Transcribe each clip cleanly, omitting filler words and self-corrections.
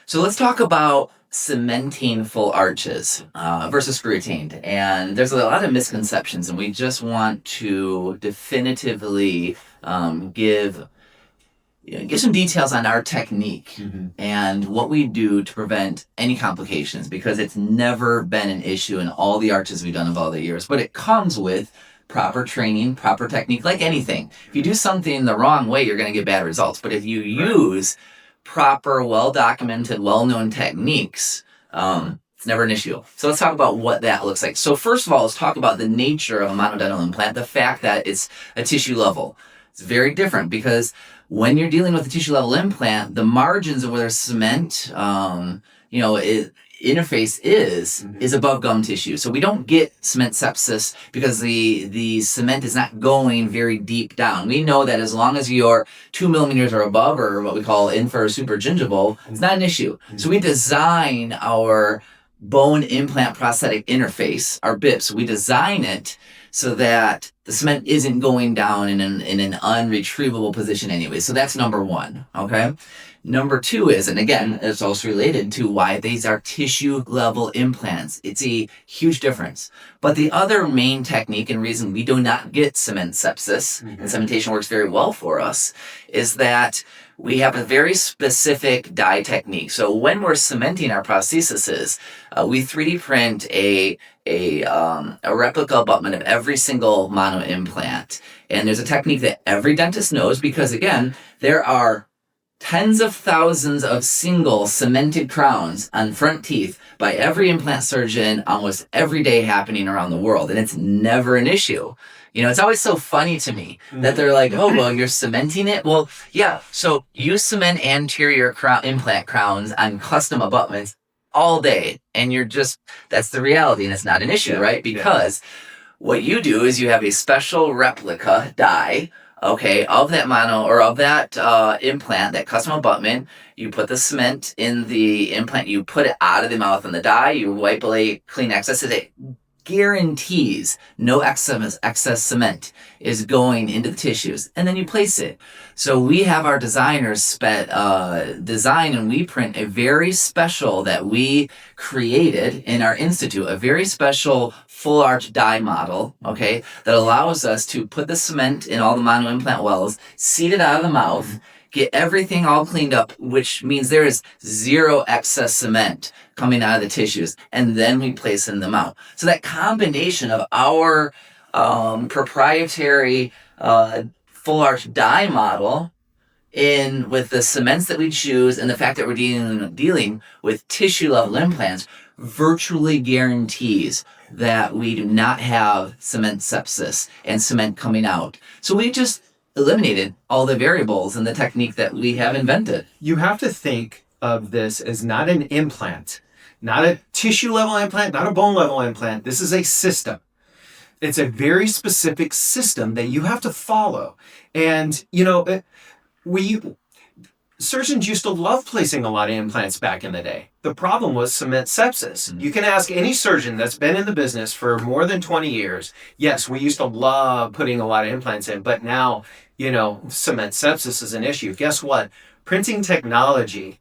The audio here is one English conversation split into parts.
So let's talk about cementing full arches versus screw retained. And there's a lot of misconceptions, and we just want to definitively give some details on our technique and what we do to prevent any complications, because it's never been an issue in all the arches we've done of all the years. But it comes with proper training, proper technique, like anything. If you do something the wrong way, you're going to get bad results. But if you use proper, well-documented, well-known techniques, it's never an issue. So let's talk about what that looks like. So first of all, let's talk about the nature of a monodental implant, the fact that it's a tissue level. It's very different because when you're dealing with a tissue level implant, the margins of where there's cement, interface is above gum tissue. So we don't get cement sepsis because the cement is not going very deep down. We know that as long as you're 2 millimeters or above, or what we call infra or super gingival, it's not an issue. So we design our bone implant prosthetic interface, our BIPs, we design it so that the cement isn't going down in an unretrievable position anyway. So that's number one, okay? Number two is, and again, it's also related to why these are tissue level implants. It's a huge difference. But the other main technique and reason we do not get cement sepsis, and cementation works very well for us, is that we have a very specific die technique. So when we're cementing our prostheses, we 3D print a replica abutment of every single mono implant. And there's a technique that every dentist knows because, again, there are tens of thousands of single cemented crowns on front teeth by every implant surgeon almost every day happening around the world. And it's never an issue. You know, it's always so funny to me that they're like, oh, well, you're cementing it? Well, yeah. So you cement anterior implant crowns on custom abutments all day. And that's the reality. And it's not an issue, right? Because what you do is you have a special replica die, okay, of that mono or of that implant, that custom abutment. You put the cement in the implant, you put it out of the mouth on the die, you wipe away, clean excess. It guarantees no excess cement is going into the tissues, and then you place it. So we have our designers design and we print a very special that we created in our institute, a very special full arch die model, okay, that allows us to put the cement in all the mono implant wells, seed it out of the mouth, get everything all cleaned up, which means there is zero excess cement coming out of the tissues, and then we place in the mouth. So that combination of our proprietary full arch die model in with the cements that we choose and the fact that we're dealing with tissue level implants virtually guarantees that we do not have cement sepsis and cement coming out. So we just eliminated all the variables in the technique that we have invented. You have to think of this as not an implant, not a tissue level implant, not a bone level implant. This is a system. It's a very specific system that you have to follow. And, surgeons used to love placing a lot of implants back in the day. The problem was cement sepsis. You can ask any surgeon that's been in the business for more than 20 years. Yes, we used to love putting a lot of implants in, but now, cement sepsis is an issue. Guess what? Printing technology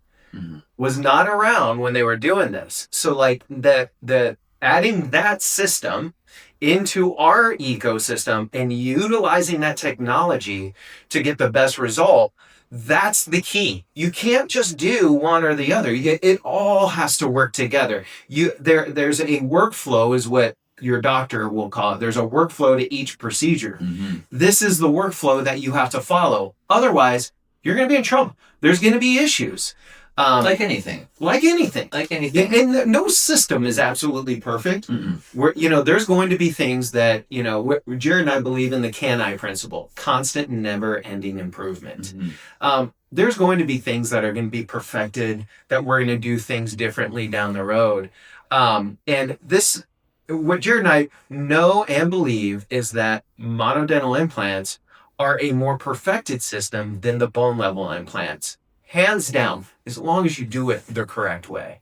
was not around when they were doing this. So the adding that system into our ecosystem and utilizing that technology to get the best result, that's the key. You can't just do one or the other. It all has to work together. There's a workflow is what your doctor will call it. There's a workflow to each procedure. This is the workflow that you have to follow. Otherwise, you're going to be in trouble. There's going to be issues. Like anything. And no system is absolutely perfect. There's going to be things that, Jared and I believe in the CANI principle, constant and never ending improvement. There's going to be things that are going to be perfected, that we're going to do things differently down the road. And what Jared and I know and believe is that monodental implants are a more perfected system than the bone level implants. Hands down, as long as you do it the correct way.